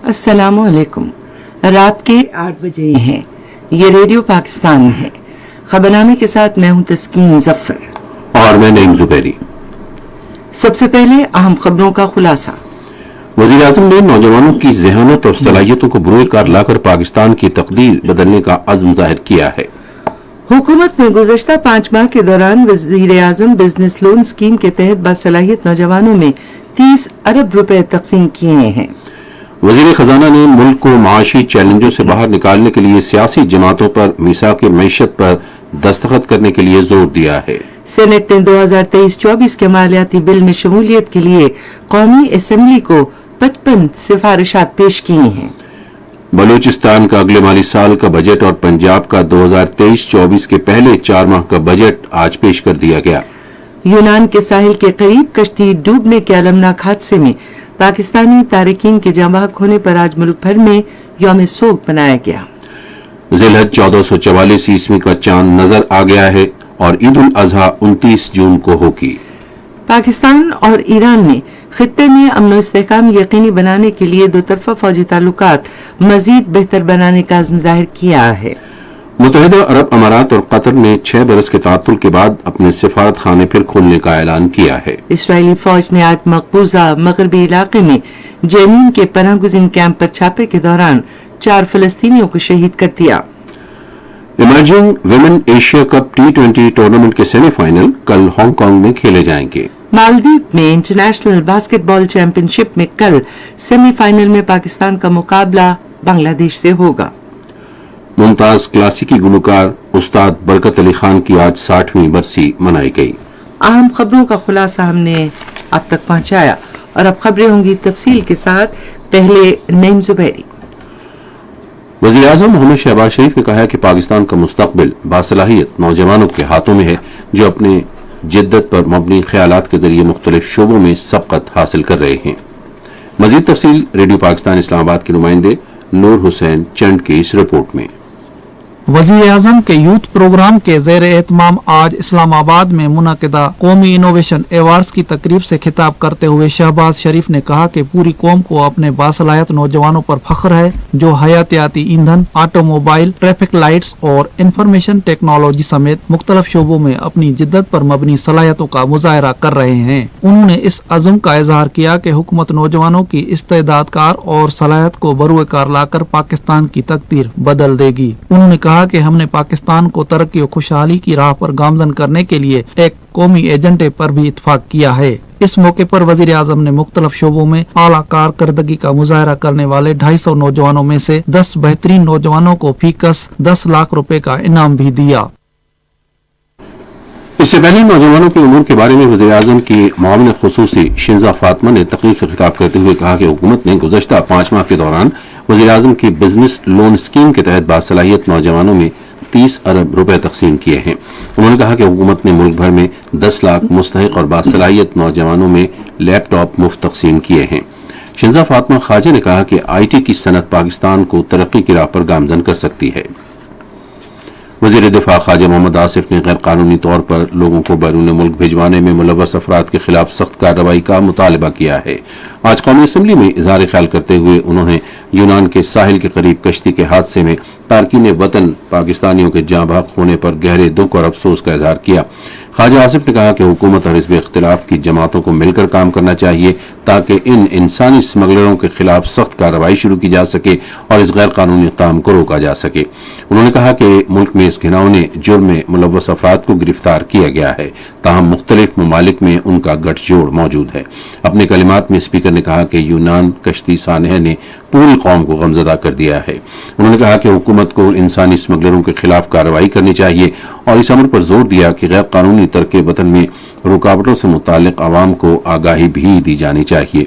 السلام علیکم۔ رات کے 8 بجے ہیں۔ یہ ریڈیو پاکستان ہے۔ خبرنامے کے ساتھ میں ہوں تسکین ظفر اور میں نعیم زبیری۔ سب سے پہلے اہم خبروں کا خلاصہ۔ وزیر اعظم نے نوجوانوں کی ذہانت اور صلاحیتوں کو بروئے کار لا کر پاکستان کی تقدیر بدلنے کا عزم ظاہر کیا ہے۔ حکومت نے گزشتہ 5 ماہ کے دوران وزیر اعظم بزنس لون اسکیم کے تحت باصلاحیت نوجوانوں میں 30 ارب روپے تقسیم کیے ہیں۔ وزیر خزانہ نے ملک کو معاشی چیلنجوں سے باہر نکالنے کے لیے سیاسی جماعتوں پر میثاق معیشت پر دستخط کرنے کے لیے زور دیا ہے۔ سینٹ نے 2023-24 کے مالیاتی بل میں شمولیت کے لیے قومی اسمبلی کو 55 سفارشات پیش کی ہیں۔ بلوچستان کا اگلے مالی سال کا بجٹ اور پنجاب کا 2023-24 کے پہلے 4 ماہ کا بجٹ آج پیش کر دیا گیا۔ یونان کے ساحل کے قریب کشتی ڈوبنے کے المناک حادثے میں پاکستانی تارکین کے جاں بحق ہونے پر آج ملک بھر میں یوم سوگ منایا گیا۔ ذی الحج 1444 عیسوی کا چاند نظر آ گیا ہے اور عید الاضحیٰ 29 جون کو ہوگی۔ پاکستان اور ایران نے خطے میں امن و استحکام یقینی بنانے کے لیے دو طرفہ فوجی تعلقات مزید بہتر بنانے کا عزم ظاہر کیا ہے۔ متحدہ عرب امارات اور قطر نے 6 برس کے تعطل کے بعد اپنے سفارت خانے پھر کھولنے کا اعلان کیا ہے۔ اسرائیلی فوج نے آج مقبوضہ مغربی علاقے میں جنین کے پناہ گزین کیمپ پر چھاپے کے دوران 4 فلسطینیوں کو شہید کر دیا۔ Emerging women Asia cup T20 tournament کے سیمی فائنل کل ہانگ کانگ میں کھیلے جائیں گے۔ مالدیپ میں انٹرنیشنل باسکٹ بال چیمپئن شپ میں کل سیمی فائنل میں پاکستان کا مقابلہ بنگلہ دیش سے ہوگا۔ ممتاز کلاسیکی گلوکار استاد برکت علی خان کی آج 60ویں برسی منائی گئی۔ اہم خبروں کا خلاصہ ہم نے اب تک پہنچایا اور اب خبریں ہوں گی تفصیل کے ساتھ۔ پہلے نعیم زبیری۔ وزیر اعظم محمد شہباز شریف نے کہا ہے کہ پاکستان کا مستقبل باصلاحیت نوجوانوں کے ہاتھوں میں ہے جو اپنے جدت پر مبنی خیالات کے ذریعے مختلف شعبوں میں سبقت حاصل کر رہے ہیں۔ مزید تفصیل ریڈیو پاکستان اسلام آباد کے نمائندے نور حسین چنڈ کی اس رپورٹ میں۔ وزیر اعظم کے یوتھ پروگرام کے زیر اہتمام آج اسلام آباد میں منعقدہ قومی انوویشن ایوارڈز کی تقریب سے خطاب کرتے ہوئے شہباز شریف نے کہا کہ پوری قوم کو اپنے باصلاحیت نوجوانوں پر فخر ہے جو حیاتیاتی ایندھن، آٹو موبائل، ٹریفک لائٹس اور انفارمیشن ٹیکنالوجی سمیت مختلف شعبوں میں اپنی جدت پر مبنی صلاحیتوں کا مظاہرہ کر رہے ہیں۔ انہوں نے اس عزم کا اظہار کیا کہ حکومت نوجوانوں کی استعداد کار اور صلاحیت کو بروئے کار لا کر پاکستان کی تقدیر بدل دے گی۔ انہوں نے کہا کہ ہم نے پاکستان کو ترقی و خوشحالی کی راہ پر گامزن کرنے کے لیے ایک قومی ایجنڈے پر بھی اتفاق کیا ہے۔ اس موقع پر وزیر اعظم نے مختلف شعبوں میں اعلیٰ کارکردگی کا مظاہرہ کرنے والے 250 نوجوانوں میں سے 10 بہترین نوجوانوں کو فی کس 10 لاکھ روپے کا انعام بھی دیا۔ اس سے پہلے نوجوانوں کے امور کے بارے میں وزیر اعظم کی معاون خصوصی شنزا فاطمہ نے تقریر سے خطاب کرتے ہوئے کہا کہ حکومت نے گزشتہ 5 ماہ کے دوران وزیر اعظم کی بزنس لون اسکیم کے تحت باصلاحیت نوجوانوں میں 30 ارب روپے تقسیم کیے ہیں۔ انہوں نے کہا کہ حکومت نے ملک بھر میں 10 لاکھ مستحق اور باصلاحیت نوجوانوں میں لیپ ٹاپ مفت تقسیم کیے ہیں۔ شنزا فاطمہ خواجہ نے کہا کہ IT کی صنعت پاکستان کو ترقی کی راہ پر گامزن کر سکتی ہے۔ وزیر دفاع خواجہ محمد آصف نے غیر قانونی طور پر لوگوں کو بیرون ملک بھجوانے میں ملوث افراد کے خلاف سخت کارروائی کا مطالبہ کیا ہے۔ آج قومی اسمبلی میں اظہار خیال کرتے ہوئے انہوں نے یونان کے ساحل کے قریب کشتی کے حادثے میں تارکین وطن پاکستانیوں کے جاں بحق ہونے پر گہرے دکھ اور افسوس کا اظہار کیا۔ خواجہ آصف نے کہا کہ حکومت اور حزب اختلاف کی جماعتوں کو مل کر کام کرنا چاہیے تاکہ ان انسانی اسمگلروں کے خلاف سخت کارروائی شروع کی جا سکے اور اس غیر قانونی اقدام کو روکا جا سکے۔ انہوں نے کہا کہ ملک میں اس گھناؤنے جرم میں ملوث افراد کو گرفتار کیا گیا ہے، تاہم مختلف ممالک میں ان کا گٹھ جوڑ موجود ہے۔ اپنے کلمات میں اسپیکر نے کہا کہ یونان کشتی سانحہ نے پوری قوم کو غمزدہ کر دیا ہے۔ انہوں نے کہا کہ حکومت کو انسانی اسمگلروں کے خلاف کارروائی کرنی چاہیے اور اس امر پر زور دیا کہ غیر قانونی ترک وطن میں رکاوٹوں سے متعلق عوام کو آگاہی بھی دی جانی چاہیے۔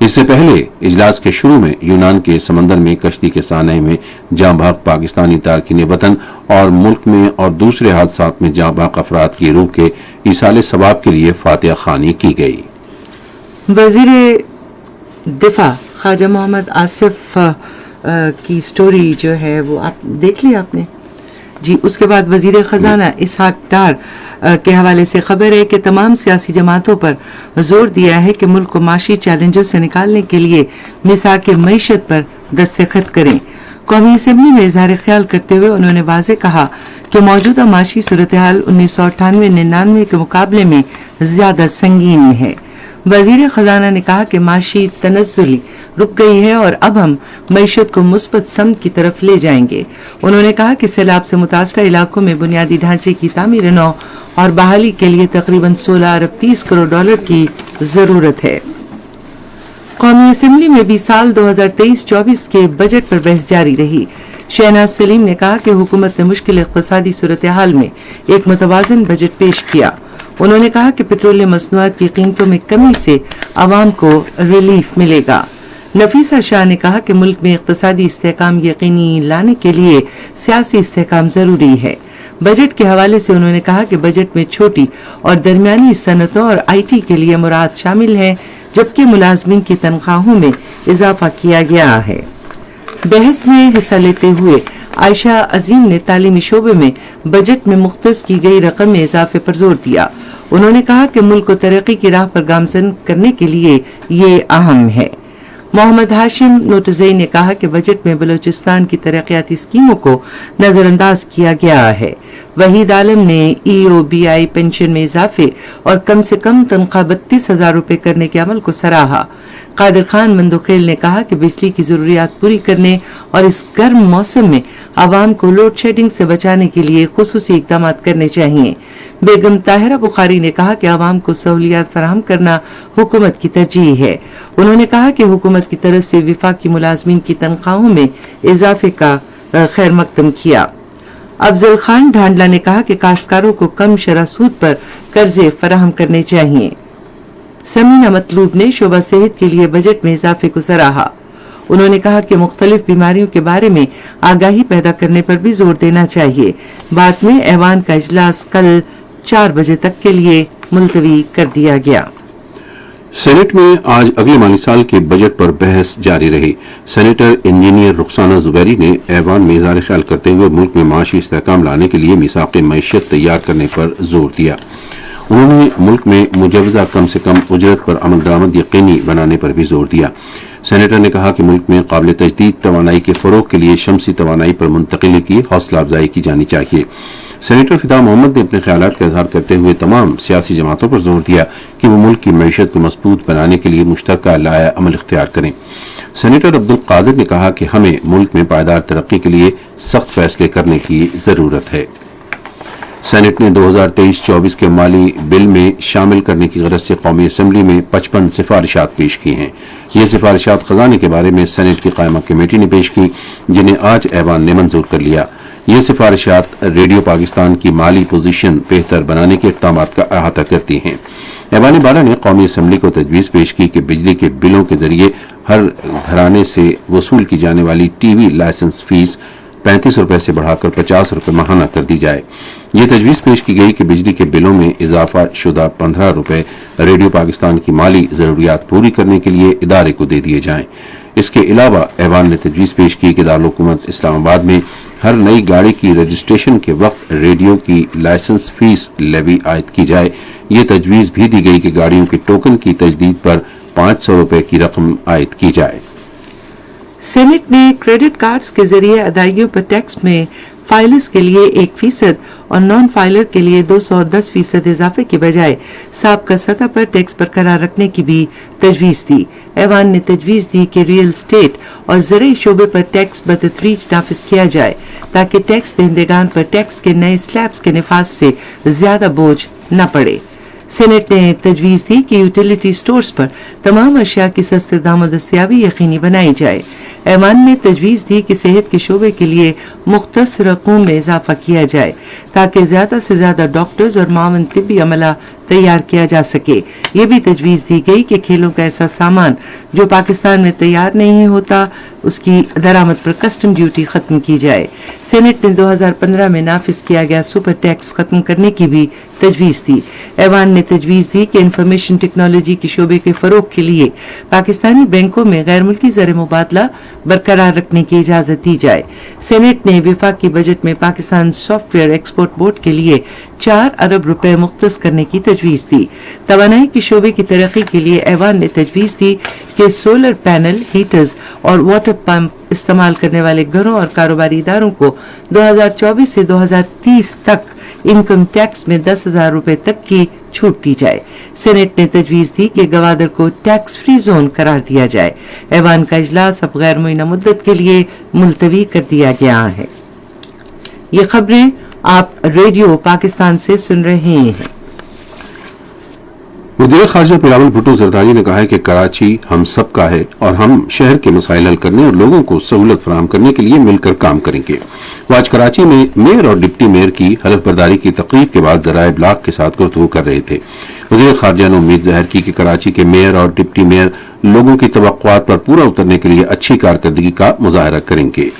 اس سے پہلے اجلاس کے شروع میں یونان کے سمندر میں کشتی کے سانحے میں جاں بحق پاکستانی تارکین وطن اور ملک میں اور دوسرے حادثات میں جاں بحق افراد کی روح کے ایصال ثواب کے لیے فاتحہ خوانی کی گئی۔ وزیر دفاع خواجہ محمد آصف کی سٹوری جو ہے وہ آپ دیکھ لی آپ نے جی۔ اس کے بعد وزیر خزانہ اسحاق ڈار کے حوالے سے خبر ہے کہ تمام سیاسی جماعتوں پر زور دیا ہے کہ ملک کو معاشی چیلنجوں سے نکالنے کے لیے میثاق معیشت پر दस्तखत करें। कौमी असम्बली में इजहार ख्याल करते हुए उन्होंने वाज़े कहा कि मौजूदा माशी सूरत हाल 1998-99 के मुकाबले में ज्यादा संगीन है। वजीर खजाना ने कहा कि माशी तनज़्ज़ुली रुक गई है और अब हम मईशत को मुस्बत समत की तरफ ले जाएंगे। उन्होंने कहा कि सैलाब से मुतासरा इलाकों में बुनियादी ढांचे की तामीर नौ और बहाली के लिए तकरीबन 16 अरब 30 करोड़ डॉलर की जरूरत है। कौमी असम्बली में भी साल 2023-24 के बजट पर बहस जारी रही। शहनाज सलीम ने कहा कि हुकूमत ने मुश्किल इक़्तिसादी सूरत हाल में एक मुतवाज़िन बजट पेश किया। उन्होंने कहा कि पेट्रोलियम मसनूआत की कीमतों में कमी से आवाम को रिलीफ मिलेगा। नफीसा शाह ने कहा कि मुल्क में इक़्तिसादी इस्तेहकाम यकीनी लाने के लिए सियासी इस्तेहकाम जरूरी है। बजट के हवाले से उन्होंने कहा कि बजट में छोटी और दरमियानी सनतों और IT के लिए मुराद शामिल है, जबकि मुलाजमीन की तनख्वाहों में इजाफा किया गया है। बहस में हिस्सा लेते हुए आयशा अजीम ने तालीमी शोबे में बजट में मुख्तस की गई रकम में इजाफे पर जोर दिया। उन्होंने कहा कि मुल्क को तरक्की की राह पर गामजन करने के लिए ये अहम है। मोहम्मद हाशिम नोटजई ने कहा कि बजट में बलूचिस्तान की तरक्याती स्कीमों को नजरअंदाज किया गया है। वहीद आलम ने EOBI पेंशन में इजाफे और कम से कम तनख्वाह 32,000 रुपए करने के अमल को सराहा। कादिर खान मंदोखेल ने कहा कि बिजली की जरूरियात पूरी करने और इस गर्म मौसम में आवाम को लोड शेडिंग से बचाने के लिए खुसूसी इकदाम करने चाहिए। बेगम ताहिरा बुखारी ने कहा कि आवाम को सहूलियात फराहम करना हुकूमत की तरजीह है। उन्होंने कहा कि हुकूमत की तरफ से विफाकी मुलाजमीन की तनख्वाहों में इजाफे का खैर मकदम किया। अफजल खान ढांडला ने कहा कि काश्तकारों को कम शरह सूद पर कर्जे फराहम करने चाहिए। समीना मतलूब ने शोबा सेहत के लिए बजट में इजाफे को सराहा। उन्होंने कहा कि मुख्तलिफ बीमारियों के बारे में आगाही पैदा करने पर भी जोर देना चाहिए। बाद में ऐवान का इजलास कल 4 बजे तक के लिए मुलतवी कर दिया गया। सेनेट में आज अगले माली साल के बजट पर बहस जारी रही। सेनेटर इंजीनियर रुखसाना जुबैरी ने ऐवान में इज़हार ख्याल करते हुए मुल्क में माशी इस्तेहकाम लाने के लिए मीसाक़ मईशत तैयार करने पर जोर दिया। उन्होंने मुल्क में मुजवजा कम से कम उजरत पर अमल दरामद यकीनी बनाने पर भी जोर दिया। सेनेटर ने कहा कि मुल्क में काबिल तजदीद तवानाई के फरोग के लिए शमसी तवानाई पर मुंतकिली की हौसला अफजाई की जानी चाहिए। सेनेटर फिदा मोहम्मद ने अपने ख्यालात का इजहार करते हुए तमाम सियासी जमातों पर जोर दिया कि वो मुल्क की मईशत को मजबूत बनाने के लिए मुश्तरका लाया अमल इख्तियार करें। सेनेटर अब्दुल कादिर ने कहा कि हमें मुल्क में पायदार तरक्की के लिए सख्त फैसले करने की जरूरत है। सेनेट ने 2023-24 के माली बिल में शामिल करने की गरज से कौमी असम्बली में 55 सिफारिशात पेश की हैं। ये सिफारिशात खजाने के बारे में सेनेट की कायमा कमेटी ने पेश की, जिन्हें आज ऐवान ने मंजूर कर लिया। ये सिफारिशात रेडियो पाकिस्तान की माली पोजीशन बेहतर बनाने के इक़दामात का अहाता करती हैं। ऐवान बाला ने कौमी असम्बली को तजवीज़ पेश की कि बिजली के बिलों के जरिए हर घराने से वसूल की जाने वाली TV लाइसेंस फीस 35 रुपए से बढ़ाकर 50 रुपए माहाना कर दी जाए। ये तजवीज़ पेश की गई कि बिजली के बिलों में इजाफा शुदा 15 रुपए रेडियो पाकिस्तान की माली जरूरियात पूरी करने के लिए इदारे को दे दिए जाएं। इसके अलावा ऐवान ने तजवीज़ पेश की कि दारुल हुकूमत इस्लामाबाद में हर नई गाड़ी की रजिस्ट्रेशन के वक्त रेडियो की लाइसेंस फीस लेवी आयद की जाए। ये तजवीज़ भी दी गई कि गाड़ियों के टोकन की तजदीद पर 500 रुपए की रकम आयद की जाए। सेनेट ने क्रेडिट कार्ड्स के जरिए अदायगियों पर टैक्स में फाइलर्स के लिए 1% और नॉन फाइलर के लिए 210% इजाफे के बजाय साबका सतह पर टैक्स बरकरार रखने की भी तजवीज़ दी। ऐवान ने तजवीज़ दी कि रियल स्टेट और ज़राई शोबे पर टैक्स बतदरीज नाफिज किया जाए ताकि टैक्स दहिंदगान पर टैक्स के नए स्लैब्स के निफाज से ज्यादा बोझ न पड़े। सेनेट ने तजवीज़ दी कि यूटिलिटी स्टोर्स पर तमाम अशिया की सस्ते दामों दस्तयाबी यकीनी बनाई जाए। ऐवान ने तजवीज़ दी कि सेहत के शोबे के लिए मुख्तस रकूम में इजाफा किया जाए ताकि ज़्यादा से ज़्यादा डॉक्टर्स और मावन तिब्बी अमला तैयार किया जा सके। ये भी तजवीज़ दी गई कि खेलों का ऐसा सामान जो पाकिस्तान में तैयार नहीं होता उसकी दरामद पर कस्टम ड्यूटी खत्म की जाए। सेनेट ने 2015 में नाफिज किया गया सुपर टैक्स खत्म करने की भी तजवीज़ दी। ऐवान ने तजवीज़ दी कि इंफॉर्मेशन टेक्नोलॉजी के शोबे के फरोग के लिए पाकिस्तानी बैंकों में गैर मुल्की ज़र मुबादला बरकरार रखने की इजाज़त दी जाए। सेनेट ने वफाकी बजट में पाकिस्तान सॉफ्टवेयर एक्सपोर्ट बोर्ड के लिए 4 अरब रुपए मुख्तस करने की तजवीज़ दी। तवानाई के शोबे की तरक्की के लिए ऐवान ने तजवीज़ दी कि सोलर पैनल, हीटर्स और वाटर पंप इस्तेमाल करने वाले घरों और कारोबारी इदारों को 2024 से 2030 तक इनकम टैक्स में 10,000 रुपए तक की छूट दी जाए। सेनेट ने तजवीज़ दी कि गवादर को टैक्स फ्री जोन करार दिया जाए। ऐवान का इजलास अब गैर मुइना मुद्दत के लिए मुलतवी कर दिया गया है। ये खबरें आप रेडियो पाकिस्तान से सुन रहे हैं। वज़ीर ख़ारजा बिलावल भुट्टो ज़रदारी ने कहा है कि कराची हम सब का है और हम शहर के मसाइल हल करने और लोगों को सहूलत फराहम करने के लिए मिलकर काम करेंगे। वो आज कराची में मेयर और डिप्टी मेयर की हलफ बर्दारी की तकरीब के बाद ज़राए इब्लाग के साथ गुफ्तगू कर रहे थे। वज़ीर ख़ारजा ने उम्मीद ज़ाहिर की कि कराची के मेयर और डिप्टी मेयर लोगों की तवक्कुआत पर पूरा उतरने के लिए अच्छी कारकर्दगी का मुज़ाहरा करेंगे।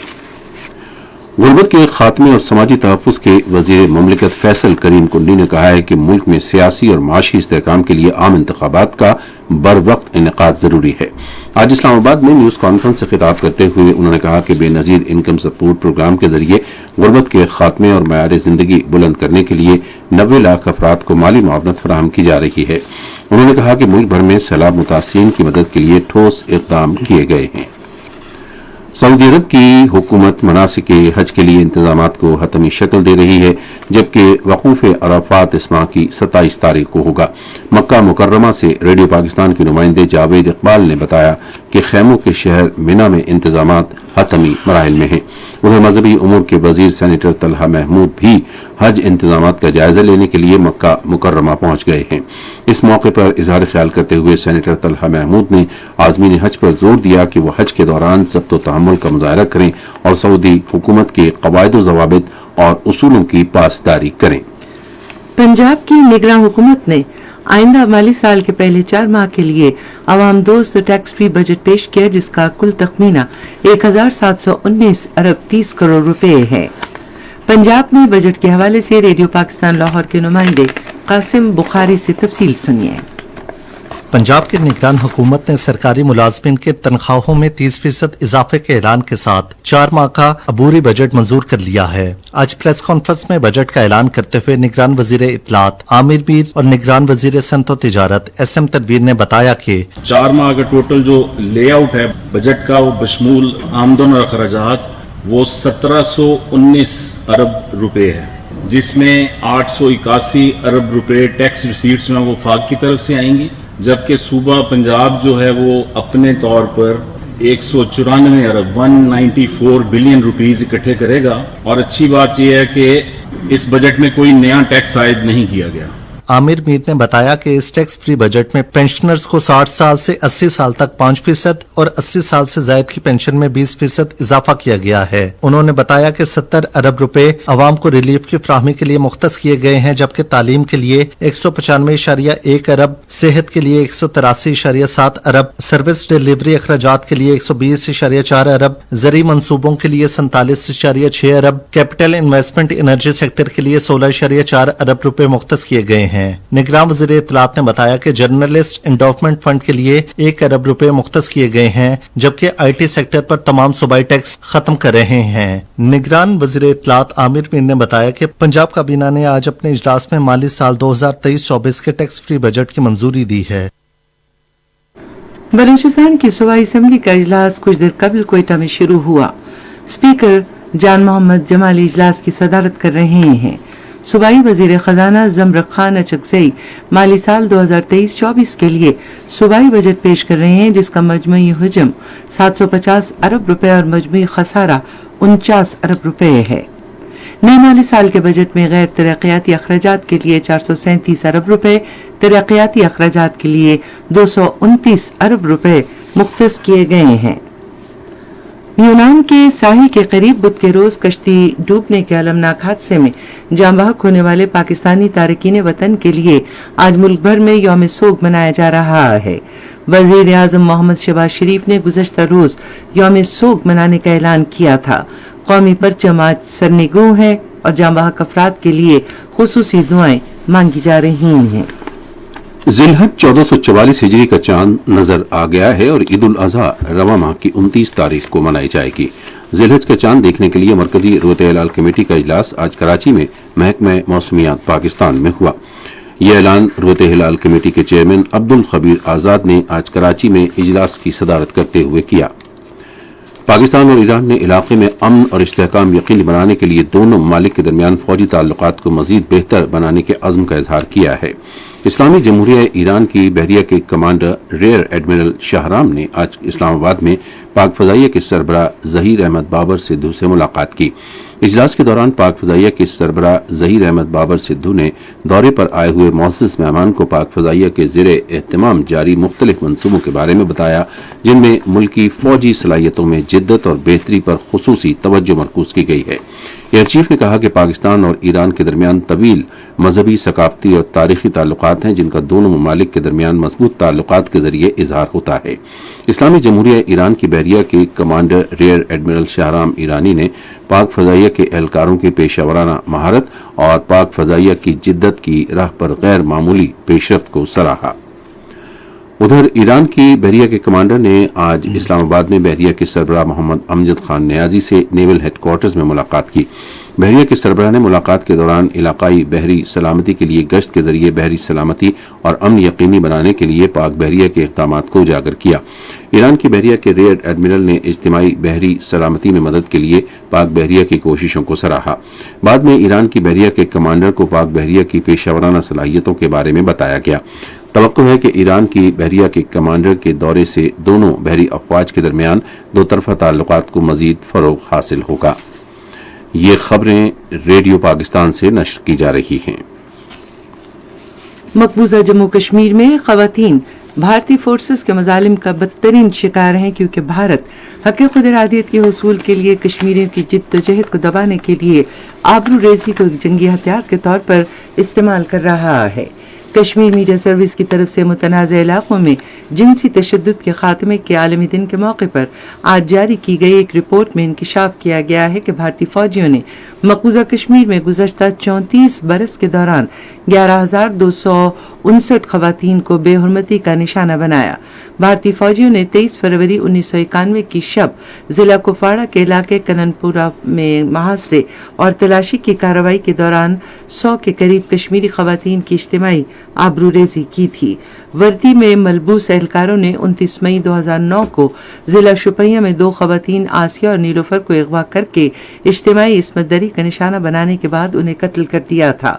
गुर्बत के खात्मे और समाजी तहफ़्फ़ुज़ के वज़ीर मुमलिकत फैसल करीम कुंडी ने कहा है कि मुल्क में सियासी और माशी इस्तेहकाम के लिए आम इंतखाबात का बर वक्त इनेकाद ज़रूरी है। आज इस्लामाबाद में न्यूज़ कॉन्फ्रेंस से खिताब करते हुए उन्होंने कहा कि बेनज़ीर इनकम सपोर्ट प्रोग्राम के जरिए गुर्बत के खात्मे और मयार ज़िंदगी बुलंद करने के लिए 90 लाख अफराद को माली मुआवनत फराहम की जा रही है। उन्होंने कहा कि मुल्क भर में सैलाब मुतासिरीन की मदद के लिए ठोस इक़दाम किए गए हैं। सऊदी अरब की हुकूमत मनासिक हज के लिए इंतजामात को हतमी शक्ल दे रही है, जबकि वकूफ अराफात इस माह की 27 तारीख को होगा। मक्का मुकर्रमा से रेडियो पाकिस्तान के नुमाइंदे जावेद इकबाल ने बताया कि खैमों के शहर मिना में इंतजामात हतमी मराहिल में हैं। उधर मजहबी उमूर के वजीर सेनेटर तलहा महमूद भी हज इंतजामात का जायजा लेने के लिए मक्का मुकर्रमा पहुंच गए हैं। इस मौके पर इजहार ख्याल करते हुए सेनेटर तलहा महमूद ने आज़मीन हज पर जोर दिया कि वह हज के दौरान ज़ब्त व तहम्मुल का मुजाहरा करें और सऊदी हुकूमत के क़वाइद व ज़वाबित और उसूलों की पासदारी करें। पंजाब की निगरान हुकूमत ने आइंदा माली साल के पहले 4 माह के लिए आवाम दोस्त टैक्स फ्री बजट पेश किया, जिसका कुल तखमीना 1719 अरब 30 करोड़ रुपए है। पंजाब में बजट के हवाले से रेडियो पाकिस्तान लाहौर के नुमाइंदे कासिम बुखारी से तफसील सुनिए। पंजाब की निगरान हुकूमत ने सरकारी मुलाजमिन के तनख्वाहों में 30% इजाफे के ऐलान के साथ 4 माह का अबूरी बजट मंजूर कर लिया है। आज प्रेस कॉन्फ्रेंस में बजट का ऐलान करते हुए निगरान वजीर इत्तलात आमिर मीर और निगरान वजीर सनत व तिजारत SM तनवीर ने बताया कि 4 माह का टोटल जो लेआउट है बजट का वो बशमूल आमदन और अखराजात वो 1719 अरब रुपए है, जिसमें 881 अरब रुपए टैक्स रिसीट्स में वो फाक की तरफ से आएंगी, जबकि सूबा पंजाब जो है वो अपने तौर पर 194 अरब 194 बिलियन रुपीस इकट्ठे करेगा। और अच्छी बात यह है कि इस बजट में कोई नया टैक्स आयद नहीं किया गया। आमिर मीर ने बताया कि इस टैक्स फ्री बजट में पेंशनर्स को 60 साल से 80 साल तक 5% और 80 साल से जायद की पेंशन में 20% इजाफा किया गया है। उन्होंने बताया कि 70 अरब रुपए अवाम को रिलीफ की फ्राहमी के लिए मुख्तस किए गए हैं, जबकि तालीम के लिए 195.1 अरब, सेहत के लिए 183.7 अरब, सर्विस डिलीवरी अखराजात के लिए 120.4 अरब, ज़री मंसूबों के लिए 47.6 अरब, कैपिटल इन्वेस्टमेंट एनर्जी सेक्टर के लिए 16.4 अरब रुपए मुख्तस किए गए हैं। निगरान वज़ीर इत्तलात ने बताया कि जर्नलिस्ट एंडोवमेंट फंड के लिए 1 अरब रुपए मुख्तस किए गए हैं, जबकि IT सेक्टर पर तमाम सूबाई टैक्स खत्म कर रहे हैं। निगरान वज़ीर इत्तलात आमिर मीर ने बताया कि पंजाब काबीना ने आज अपने इजलास में माली साल 2023-24 के टैक्स फ्री बजट की मंजूरी दी है। बलूचिस्तान की सूबाई असम्बली का इजलास कुछ देर कबल कोयटा में शुरू हुआ। स्पीकर जान मोहम्मद जमाली इजलास की सदारत कर रहे हैं। सूबाई वजीर खजाना जमरक खान अचकजई माली साल 2023-24 के लिए सूबाई बजट पेश कर रहे हैं, जिसका मजमूई हुजम 750 अरब रुपए और मजमूई खसारा 49 अरब रुपए है। नए माली साल के बजट में गैर तरक्याती अखराजात के लिए 437 अरब रुपए, तरक्याती अखराजात के लिए 229 अरब रुपए मुख्तस किए गए हैं। यूनान के साहिल के करीब बुध के रोज कश्ती डूबने के अलमनाक हादसे में जान बहक होने वाले पाकिस्तानी तारकीन वतन के लिए आज मुल्क भर में यौम सोग मनाया जा रहा है। वजीर आजम मोहम्मद शहबाज शरीफ ने गुज़श्ता रोज यौम सोग मनाने का ऐलान किया था। कौमी परचम आज सरनिगू है और जान बहक अफराद के लिए खुसूसी दुआएं मांगी जा रही हैं। जिलहज 1444 हिजरी का चांद नजर आ गया है और ईद उल अजहा रवा माह की 29 तारीख को मनाई जाएगी। जिलहज का चांद देखने के लिए मरकजी रूयत-ए-हिलाल कमेटी का इजलास आज कराची में महकमा मौसमियात पाकिस्तान में हुआ। یہ اعلان روت ہلال کمیٹی کے چیئرمین عبد الخبیر آزاد نے آج کراچی میں اجلاس کی صدارت کرتے ہوئے کیا۔ پاکستان اور ایران نے علاقے میں امن اور استحکام یقینی بنانے کے لیے دونوں ممالک کے درمیان فوجی تعلقات کو مزید بہتر بنانے کے عزم کا اظہار کیا ہے۔ اسلامی جمہوریہ ایران کی بحریہ کے کمانڈر ریئر ایڈمرل شاہرام نے آج اسلام آباد میں پاک فضائیہ کے سربراہ ظہیر احمد بابر سدھو سے ملاقات کی۔ اجلاس کے دوران پاک فضائیہ کے سربراہ ظہیر احمد بابر سدھو نے دورے پر آئے ہوئے معزز مہمان کو پاک فضائیہ کے زیر اہتمام جاری مختلف منصوبوں کے بارے میں بتایا، جن میں ملکی فوجی صلاحیتوں میں جدت اور بہتری پر خصوصی توجہ مرکوز کی گئی ہے۔ ایئر چیف نے کہا کہ پاکستان اور ایران کے درمیان طویل مذہبی، ثقافتی اور تاریخی تعلقات ہیں، جن کا دونوں ممالک کے درمیان مضبوط تعلقات کے ذریعے اظہار ہوتا ہے۔ اسلامی جمہوریہ ایران کی بحریہ کے کمانڈر ریئر ایڈمرل شاہرام ایرانی نے پاک فضائیہ کے اہلکاروں کی پیشہ ورانہ مہارت اور پاک فضائیہ کی جدت کی راہ پر غیر معمولی پیشرفت کو سراہا۔ ادھر ایران کی بحریہ کے کمانڈر نے آج اسلام آباد میں بحریہ کے سربراہ محمد امجد خان نیازی سے نیول ہیڈ کوارٹرز میں ملاقات کی۔ بحریہ کے سربراہ نے ملاقات کے دوران علاقائی بحری سلامتی کے لیے گشت کے ذریعے بحری سلامتی اور امن یقینی بنانے کے لیے پاک بحریہ کے اقدامات کو اجاگر کیا۔ ایران کی بحریہ کے ریئر ایڈمرل نے اجتماعی بحری سلامتی میں مدد کے لیے پاک بحریہ کی کوششوں کو سراہا۔ بعد میں ایران کی بحریہ کے کمانڈر کو پاک بحریہ کی پیشہ ورانہ صلاحیتوں کے بارے میں بتایا گیا۔ توقع ہے کہ ایران کی بحریہ کے کمانڈر کے دورے سے دونوں بحری افواج کے درمیان دو طرفہ تعلقات کو مزید فروغ حاصل ہوگا۔ یہ خبریں ریڈیو پاکستان سے نشر کی جا رہی ہیں۔ مقبوضہ جموں کشمیر میں خواتین بھارتی فورسز کے مظالم کا بدترین شکار ہیں، کیونکہ بھارت حق خود ارادیت کے حصول کے لیے کشمیریوں کی جدوجہد کو دبانے کے لیے آبرو ریزی کو ایک جنگی ہتھیار کے طور پر استعمال کر رہا ہے۔ کشمیر میڈیا سروس کی طرف سے متنازع علاقوں میں جنسی تشدد کے خاتمے کے عالمی دن کے موقع پر آج جاری کی گئی ایک رپورٹ میں انکشاف کیا گیا ہے کہ بھارتی فوجیوں نے مقبوضہ کشمیر میں گزشتہ 34 برس کے دوران 11,259 خواتین کو بے حرمتی کا نشانہ بنایا۔ بھارتی فوجیوں نے 23 فروری 1991 کی شب ضلع کپواڑہ کے علاقے کنن پورہ میں محاصرے اور تلاشی کی کارروائی کے دوران 100 کے قریب کشمیری خواتین کی اجتماعی آبرو ریزی کی تھی۔ وردی میں ملبوس اہلکاروں نے 29 مئی 2009 کو ضلع شوپیاں میں 2 خواتین آسیہ اور نیلوفر کو اغوا کر کے اجتماعی عصمت دری کا نشانہ بنانے کے بعد انہیں قتل کر دیا تھا۔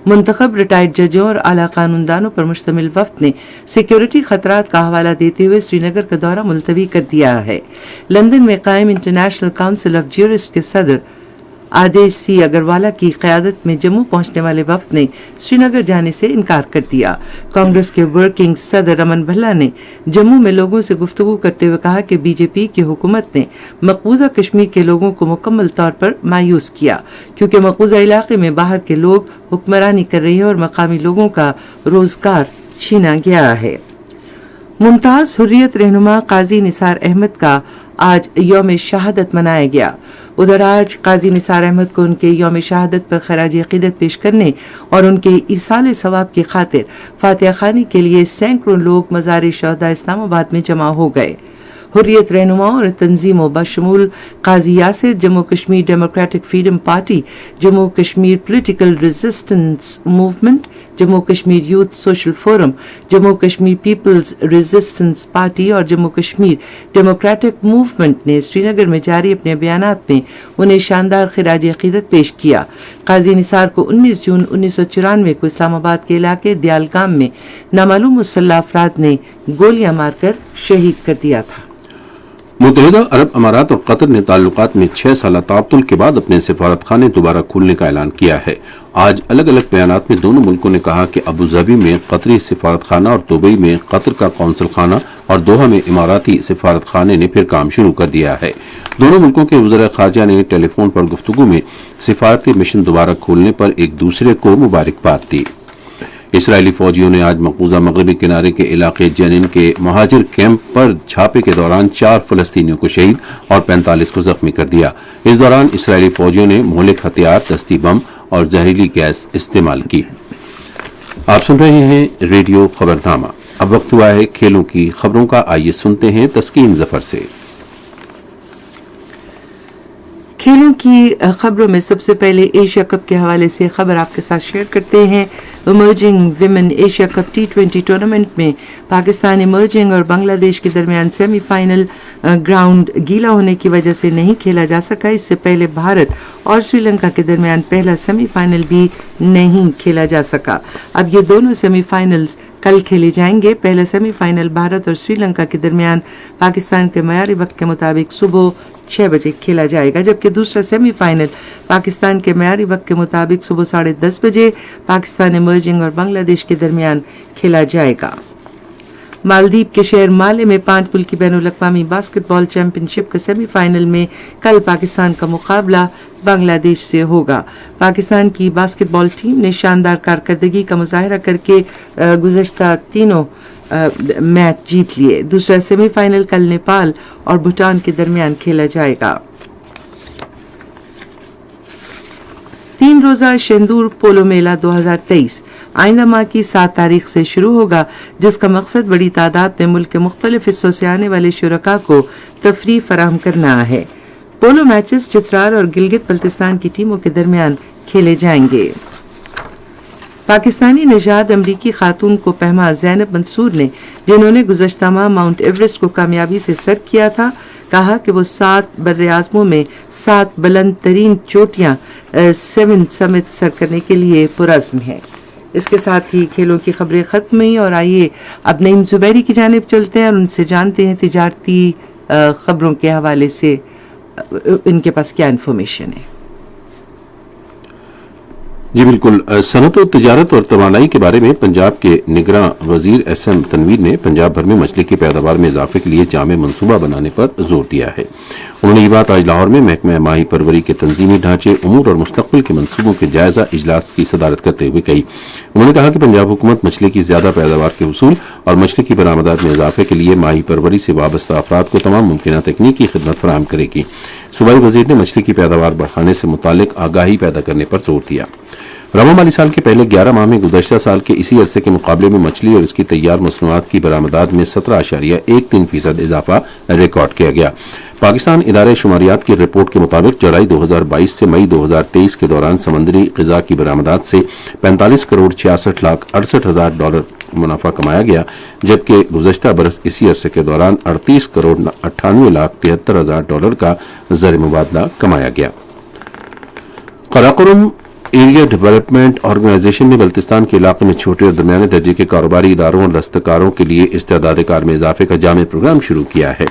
منتخب ریٹائرڈ ججوں اور اعلیٰ قانون دانوں پر مشتمل وفد نے سیکیورٹی خطرات کا حوالہ دیتے ہوئے سری نگر کا دورہ ملتوی کر دیا ہے۔ لندن میں قائم انٹرنیشنل کونسل آف جیورسٹ کے صدر آدیش سی اگروالا کی قیادت میں جموں پہنچنے والے وفد نے سری نگر جانے سے انکار کر دیا۔ کانگریس کے ورکنگ صدر رمن بھلا نے جموں میں لوگوں سے گفتگو کرتے ہوئے کہا کہ بی جے پی کی حکومت نے مقبوضہ کشمیر کے لوگوں کو مکمل طور پر مایوس کیا، کیونکہ مقبوضہ علاقے میں باہر کے لوگ حکمرانی کر رہے ہیں اور مقامی لوگوں کا روزگار چھینا گیا ہے۔ ممتاز حریت رہنما قاضی نثار احمد کا آج یوم شہادت منایا گیا۔ ادھر آج قاضی نثار احمد کو ان کے یوم شہادت پر خراج عقیدت پیش کرنے اور ان کے ایصال ثواب کی خاطر فاتحہ خوانی کے لیے سینکڑوں لوگ مزار شہداء اسلام آباد میں جمع ہو گئے۔ حریت رہنماؤں اور تنظیموں بشمول Qazi Yasir, Jammu Kashmir democratic freedom party, Jammu Kashmir political resistance movement, Jammu Kashmir youth social forum, Jammu Kashmir peoples resistance party اور جموں کشمیر ڈیموکریٹک موومنٹ نے سری نگر میں جاری اپنے بیانات میں انہیں شاندار خراج عقیدت پیش کیا۔ قاضی نثار کو 19 جون 1994 کو اسلام آباد کے علاقے دیالگام میں نامعلوم مسلح افراد نے گولیاں مار کر شہید کر دیا تھا۔ متحدہ عرب امارات اور قطر نے تعلقات میں 6 سالہ تعطل کے بعد اپنے سفارت خانے دوبارہ کھولنے کا اعلان کیا ہے۔ آج الگ الگ بیانات میں دونوں ملکوں نے کہا کہ ابوظہبی میں قطری سفارت خانہ اور دبئی میں قطر کا قونصل خانہ اور دوحہ میں اماراتی سفارت خانے نے پھر کام شروع کر دیا ہے۔ دونوں ملکوں کے وزراء خارجہ نے ٹیلی فون پر گفتگو میں سفارتی مشن دوبارہ کھولنے پر ایک دوسرے کو مبارکباد دی۔ اسرائیلی فوجیوں نے آج مقبوضہ مغربی کنارے کے علاقے جنین کے مہاجر کیمپ پر چھاپے کے دوران 4 فلسطینیوں کو شہید اور 45 کو زخمی کر دیا۔ اس دوران اسرائیلی فوجیوں نے مہلک ہتھیار، دستی بم اور زہریلی گیس استعمال کی۔ آپ سن رہے ہیں ریڈیو خبرنامہ۔ اب وقت ہوا ہے کھیلوں کی خبروں کا، آئیے سنتے ہیں تسکین ظفر سے۔ खेलों की खबरों में सबसे पहले एशिया कप के हवाले से खबर आपके साथ शेयर करते हैं। Emerging women Asia cup T20 tournament में पाकिस्तान इमर्जिंग और बांग्लादेश के दरमियान सेमीफाइनल ग्राउंड गीला होने की वजह से नहीं खेला जा सका। इससे पहले भारत और श्रीलंका के दरमियान पहला सेमीफाइनल भी नहीं खेला जा सका। अब ये दोनों सेमीफाइनल्स कल खेले जाएंगे। पहला सेमीफाइनल भारत और श्रीलंका के दरमियान पाकिस्तान के मयारी वक्त के मुताबिक सुबह 6 बजे खेला जाएगा, जबकि दूसरा सेमीफाइनल पाकिस्तान के मयारी वक्त के मुताबिक सुबह 10:30 बजे पाकिस्तान इमर्जिंग और बांग्लादेश के दरमियान खेला जाएगा। मालदीव के शहर माले में 5 मुल्की बैनुल-अक़वामी बास्केटबॉल चैंपियनशिप के सेमीफाइनल में कल पाकिस्तान का मुकाबला बांग्लादेश से होगा। पाकिस्तान की बास्केटबॉल टीम ने शानदार कारकर्दगी का मुजाहरा करके गुज़श्ता तीनों मैच जीत लिए। दूसरा सेमीफाइनल कल नेपाल और भूटान के दरमियान खेला जाएगा। 3 रोज़ा शेंदूर पोलो मेला 2023 आइंदा माह की 7 तारीख से शुरू होगा, जिसका मकसद बड़ी तादाद में मुल्क के मुख्तलिफ हिस्सों से आने वाले शुरका को तफरीह फराहम करना है। पोलो मैचेस चित्राल और गिलगित बल्तिस्तान की टीमों के दरमियान खेले जाएंगे। पाकिस्तानी नजाद अमरीकी खातून को पहमा ज़ैनब मंसूर ने, जिन्होंने गुज़श्ता माह माउंट एवरेस्ट को कामयाबी से सर किया था, कहा कि वो 7 बर्र-ए-आज़मों में 7 बुलंद तरीन चोटियां 7 समिट सर करने के लिए पुरज़्म है। इसके साथ ही खेलों की खबरें खत्म हुई और आइए अब नईम जुबैरी की जानिब चलते हैं और उनसे जानते हैं तिजारती खबरों के हवाले से इनके पास क्या इन्फॉर्मेशन है। जी बिल्कुल, सनत और तिजारत और तवानाई के बारे में पंजाब के निगरां वजीर SM तनवीर ने पंजाब भर में मछली की पैदावार में इजाफे के लिए जामे मनसूबा बनाने पर जोर दिया है। उन्होंने ये बात आज लाहौर में महकमा माही परवरी के तंजीमी ढांचे, उमूर और मुस्तकबिल के मनसूबों के जायजा इजलास की सदारत करते हुए कही। उन्होंने कहा कि पंजाब हुकूमत मछली की ज्यादा पैदावार के उसूल और मछली की बरामदात में इजाफे के लिए माही परवरी से वाबस्ता अफराद को तमाम मुमकिन तकनीकी खिदमत फराहम करेगी। सूबाई वजीर ने मछली की पैदावार बढ़ाने से मुतालिक आगाही पैदा करने पर जोर दिया। रवा माली साल के पहले 11 माह में गुज़श्ता साल के इसी अरसे के मुकाबले में मछली और इसकी तैयार मसनूआत की बरामदात में 17.13% इजाफा रिकॉर्ड किया गया। पाकिस्तान इदारे शुमारियात की रिपोर्ट के मुताबिक जुलाई 2022 से मई 2023 के दौरान समंदरी ग़िज़ा की बरामदात से 45 करोड़ 66 लाख 68 हजार डॉलर मुनाफा कमाया गया, जबकि गुज़श्ता बरस इसी अरसे के दौरान 38 करोड़ 98 लाख 73 हजार डॉलर का ज़र मुबादला कमाया गया। कराकोरम एरिया डेवलपमेंट ऑर्गेनाइजेशन ने बल्तिस्तान के इलाके में छोटे और दरमियाने दर्जे के कारोबारी इदारों और दस्तकारों के लिए इस्तेदाद कार में इजाफे का जामे प्रोग्राम शुरू किया है।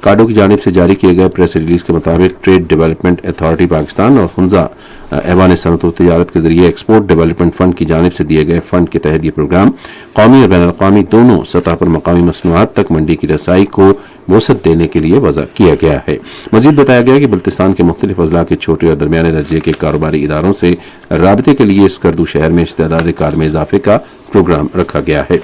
काडो की जानिब से जारी किए गए प्रेस रिलीज के मुताबिक ट्रेड डेवलपमेंट अथॉरिटी पाकिस्तान और हुंजा ऐवान सनत और तिजारत के जरिए एक्सपोर्ट डेवलपमेंट फंड की जानिब से दिए गए फंड के तहत ये प्रोग्राम कौमी और बैनुल-अक़वामी दोनों सतह पर मकामी मसनूआत तक मंडी की रसाई को वसअत देने के लिए वज़ा किया गया है। मजीद बताया गया कि बल्तिस्तान के मुख्तलिफ अजला के छोटे और दरमियाने दर्जे के कारोबारी इदारों से राबते के लिए स्कर्दू शहर में इस्तेदाद कार में इजाफे का प्रोग्राम रखा गया है।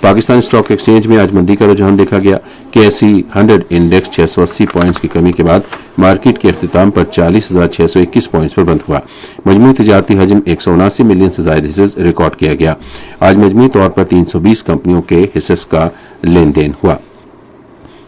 पाकिस्तान स्टॉक एक्सचेंज में आज मंदी का रुझान देखा गया। KSE 100 इंडेक्स 680 पॉइंट्स की कमी के बाद मार्केट के अख्तिताम पर 40,621 पॉइंट्स पर बंद हुआ। मजमूई तिजारती हजम 179 मिलियन से ज्यादा हिस्से रिकॉर्ड किया गया। आज मजमूई तौर पर 320 कंपनियों के हिस्से का लेन देन हुआ।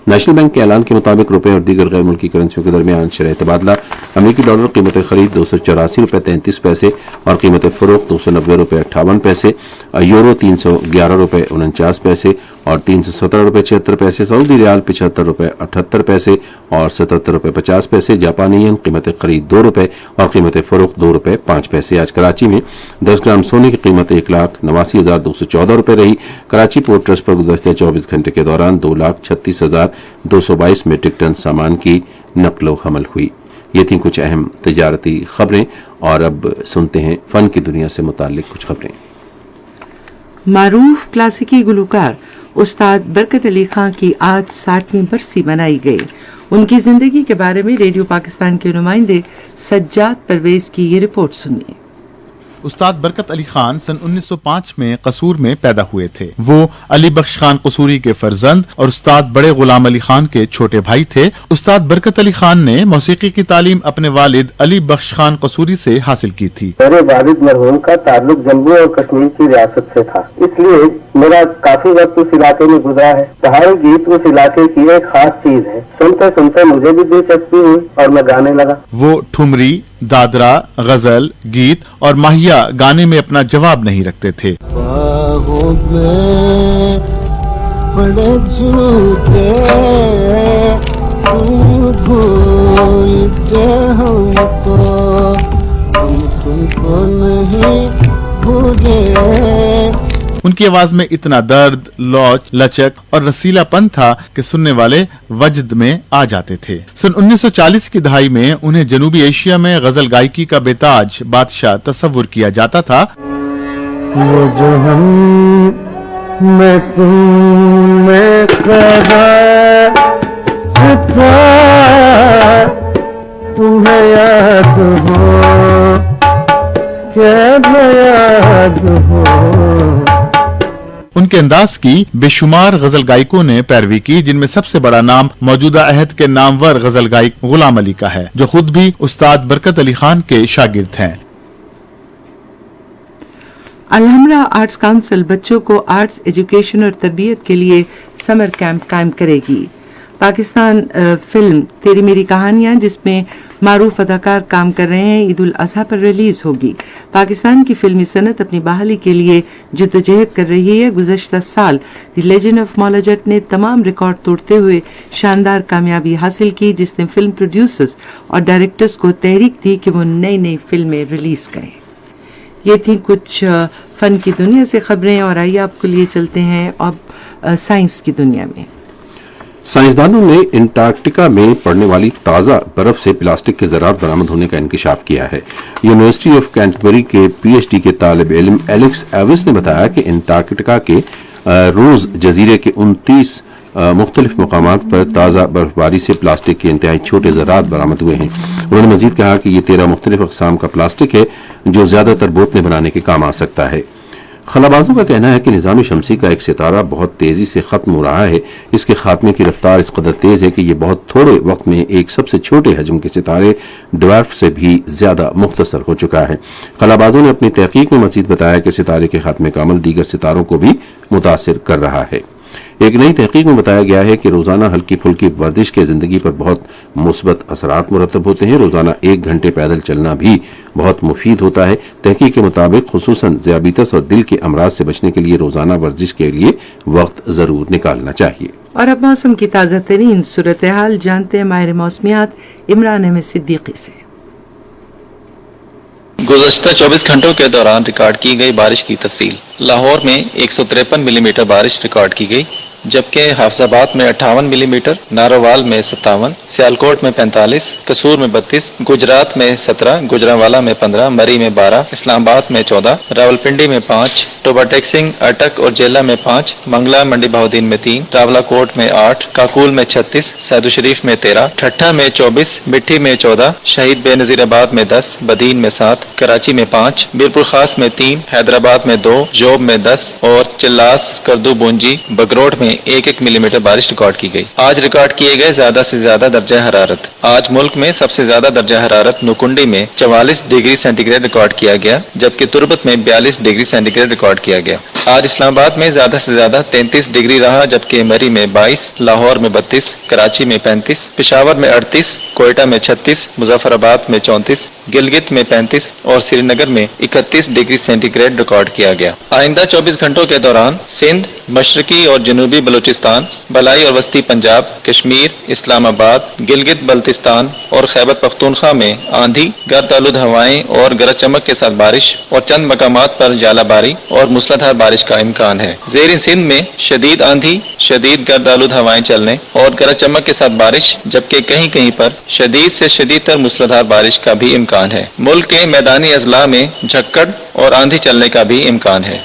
नेशनल बैंक के ऐलान के मुताबिक रुपए और दीगर गैर मुल्की करेंसियों के दरमियान शरह तबादला अमरीकी डॉलर कीमत खरीद 284 रुपये 33 पैसे और कीमत फरोख्त 290 रुपये 58 पैसे, यूरो 311 रुपये 49 पैसे और 317 रुपये 76 पैसे, सऊदी रियाल 75 रुपये 78 पैसे और 77 रुपये 50 पैसे, जापानी येन कीमत खरीद 2 रुपये और कीमत फरोख्त 2 रुपये 5 पैसे। आज कराची में 10 ग्राम सोने की कीमत 1,89,214 रुपये रही। कराची पोर्ट ट्रस्ट पर गुज़श्ते 24 घंटे के दौरान 2,36,222 मीट्रिक टन सामान की नकलो हमल हुई। ये थी कुछ अहम तिजारती खबरें और अब सुनते हैं फन की दुनिया से मुताल्लिक कुछ खबरें। मारूफ क्लासिकी गुलकार उस्ताद बरकत अली खां की आज 60वीं बरसी मनाई गई। उनकी जिंदगी के बारे में रेडियो पाकिस्तान के नुमाइंदे सज्जाद परवेज की ये रिपोर्ट सुनिए। استاد برکت علی خان سن 1905 میں قصور میں پیدا ہوئے تھے۔ وہ علی بخش خان قصوری کے فرزند اور استاد بڑے غلام علی خان کے چھوٹے بھائی تھے۔ استاد برکت علی خان نے موسیقی کی تعلیم اپنے والد علی بخش خان قصوری سے حاصل کی تھی۔ میرے والد مرحوم کا تعلق جموں اور کشمیر کی ریاست سے تھا، اس لیے میرا کافی وقت اس علاقے میں گزرا ہے۔ پہاڑی گیت اس علاقے کی ایک خاص چیز ہے، سنتے سنتے مجھے بھی دلچسپی ہوئی اور میں گانے لگا۔ وہ ٹھمری، دادرا، غزل، گیت اور ماہیہ گانے میں اپنا جواب نہیں رکھتے تھے۔ ان کی آواز میں اتنا درد، لوچ، لچک اور رسیلا پن تھا کہ سننے والے وجد میں آ جاتے تھے۔ سن 1940 کی دہائی میں انہیں جنوبی ایشیا میں غزل گائکی کا بے تاج بادشاہ تصور کیا جاتا تھا۔ وہ جو ہم میں تم میں تھا تمہیں یاد ہو کیا یاد ہو۔ ان کے انداز کی بے شمار غزل گائکوں نے پیروی کی، جن میں سب سے بڑا نام موجودہ عہد کے نامور غزل گائک غلام علی کا ہے، جو خود بھی استاد برکت علی خان کے شاگرد ہیں۔ الحمرا آرٹس کونسل بچوں کو آرٹس ایجوکیشن اور تربیت کے لیے سمر کیمپ قائم کرے گی۔ پاکستان فلم تیری میری کہانیاں، جس میں معروف اداکار کام کر رہے ہیں، عید الاضحیٰ پر ریلیز ہوگی۔ پاکستان کی فلمی صنعت اپنی بحالی کے لیے جدوجہد کر رہی ہے۔ گزشتہ سال دی لیجنڈ آف مولا جٹ نے تمام ریکارڈ توڑتے ہوئے شاندار کامیابی حاصل کی، جس نے فلم پروڈیوسرز اور ڈائریکٹرز کو تحریک دی کہ وہ نئی فلمیں ریلیز کریں۔ یہ تھی کچھ فن کی دنیا سے خبریں، اور آئیے آپ کو لیے چلتے ہیں اب سائنس کی دنیا میں۔ سائنسدانوں نے انٹارکٹیکا میں پڑنے والی تازہ برف سے پلاسٹک کے ذرات برآمد ہونے کا انکشاف کیا ہے۔ یونیورسٹی آف کینٹربری کے پی ایچ ڈی کے طالب علم ایلیکس ایوس نے بتایا کہ انٹارکٹیکا کے روز جزیرے کے 29 مختلف مقامات پر تازہ برف باری سے پلاسٹک کے انتہائی چھوٹے ذرات برآمد ہوئے ہیں۔ انہوں نے مزید کہا کہ یہ 13 مختلف اقسام کا پلاسٹک ہے جو زیادہ تر بوتلیں بنانے کے کام آ سکتا ہے۔ خلابازوں کا کہنا ہے کہ نظام شمسی کا ایک ستارہ بہت تیزی سے ختم ہو رہا ہے۔ اس کے خاتمے کی رفتار اس قدر تیز ہے کہ یہ بہت تھوڑے وقت میں ایک سب سے چھوٹے حجم کے ستارے ڈوارف سے بھی زیادہ مختصر ہو چکا ہے۔ خلابازوں نے اپنی تحقیق میں مزید بتایا کہ ستارے کے خاتمے کا عمل دیگر ستاروں کو بھی متاثر کر رہا ہے۔ ایک نئی تحقیق میں بتایا گیا ہے کہ روزانہ ہلکی پھلکی ورزش کے زندگی پر بہت مثبت اثرات مرتب ہوتے ہیں۔ روزانہ 1 گھنٹے پیدل چلنا بھی بہت مفید ہوتا ہے۔ تحقیق کے مطابق خصوصاً ذیابیطس اور دل کے امراض سے بچنے کے لیے روزانہ ورزش کے لیے وقت ضرور نکالنا چاہیے۔ اور اب موسم کی تازہ ترین صورتحال جانتے ہیں ماہر موسمیات عمران احمد صدیقی سے۔ گزشتہ 24 گھنٹوں کے دوران ریکارڈ کی گئی بارش کی تفصیل۔ لاہور میں 153 ملی میٹر بارش ریکارڈ کی گئی، جبکہ حافظ آباد میں 58 ملی میٹر، ناروال میں 57، سیالکوٹ میں 45، قصور میں 32، گجرات میں 17، گجرانوالہ میں 15، مری میں 12، اسلام آباد میں 14، راولپنڈی میں 5، ٹوبا ٹیکسنگ، اٹک اور جیلا میں 5، منگلا منڈی بہودین میں 3، راولا کوٹ میں 8، کاکول میں 36، سیدو شریف میں 13، ٹھٹھا میں 24، مٹھی میں 14، شہید بے نظیر آباد میں 10، بدین میں 7، کراچی میں 5، بیرپور خاص میں 3، حیدرآباد میں 2، جوب میں 10 اور چلاس، کردو، بونجی، بگروٹ میں 1 ملی میٹر بارش ریکارڈ کی گئی۔ آج ریکارڈ کیے گئے زیادہ سے زیادہ درجہ حرارت۔ آج ملک میں سب سے زیادہ درجہ حرارت نوکنڈی میں 44 ڈگری سینٹی گریڈ ریکارڈ کیا گیا، جبکہ تربت میں 42 ڈگری سینٹی گریڈ ریکارڈ کیا گیا۔ آج اسلام آباد میں زیادہ سے زیادہ 33 ڈگری رہا، جبکہ مری میں 22، لاہور میں 32، کراچی میں 35، پشاور میں 38، کوئٹہ میں 36، مظفر آباد میں 34، گلگت میں 35 اور سری نگر میں 31 ڈگری سینٹی گریڈ ریکارڈ کیا گیا۔ آئندہ 24 گھنٹوں کے دوران سندھ، مشرقی اور جنوبی بلوچستان، بلائی اور وسطی پنجاب، کشمیر، اسلام آباد، گلگت بلتستان اور خیبر پختونخوا میں آندھی، گرد آلود ہوائیں اور گرج چمک کے ساتھ بارش اور چند مقامات پر ژالہ باری اور موسلادھار بارش کا امکان ہے۔ زیر سندھ میں شدید آندھی، شدید گرد آلود ہوائیں چلنے اور گرج چمک کے ساتھ بارش، جبکہ کہیں کہیں پر شدید سے شدید تر موسلادھار بارش کا بھی امکان ہے۔ ملک کے میدانی اضلاع میں جھکڑ اور آندھی چلنے کا بھی امکان ہے۔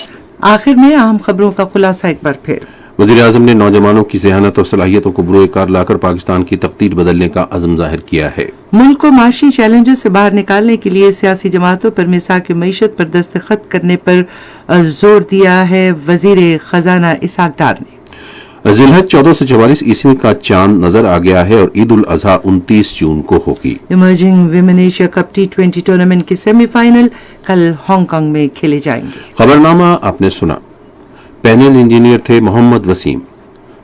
آخر میں اہم خبروں کا خلاصہ ایک بار پھر۔ वज़ीर आज़म ने नौजवानों की ज़हानत और सलाहियतों को बुरोए कार लाकर पाकिस्तान की तकदीर बदलने का अज़्म ज़ाहिर किया है। मुल्क को माशी चैलेंजों से बाहर निकालने के लिए सियासी जमातों पर मिसाक मईशत पर दस्तखत करने पर जोर दिया है वजीर खजाना इसहाक डार ने। ज़िलहज 1444 ईस्वी का चांद नजर आ गया है और ईद उल अजहा 29 जून को होगी। Emerging women Asia cup T20 tournament के सेमीफाइनल कल हांगकांग में खेले जाएंगे। खबरनामा आपने सुना। पैनल इंजीनियर थे मोहम्मद वसीम,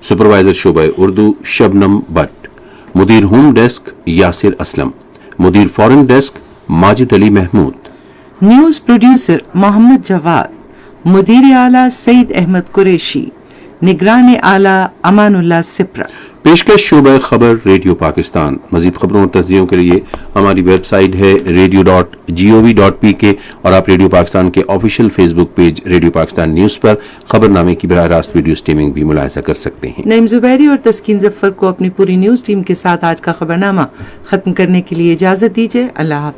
सुपरवाइजर शोबा उर्दू शबनम बट, मुदीर होम डेस्क यासिर असलम, मुदीर foreign desk Majid Ali Mahmood, news producer Mohammad Jawad, मुदीर आला सईद अहमद कुरैशी, निगरान आला अमानुल्लाह सिप्रा। पेशकश शोबा खबर रेडियो पाकिस्तान। मजीद खबरों और तस्दीरों के लिए हमारी वेबसाइट है radio.gov.pk और आप रेडियो पाकिस्तान के official Facebook page radio Pakistan news पर खबरनामे की बराह रास्त वीडियो स्ट्रीमिंग भी मुलाहिजा कर सकते हैं। नईम जुबैरी और तस्कीन जफर को अपनी पूरी न्यूज टीम के साथ आज का खबरनामा खत्म करने के लिए इजाजत दीजिए। अल्लाह हाफ़िज़।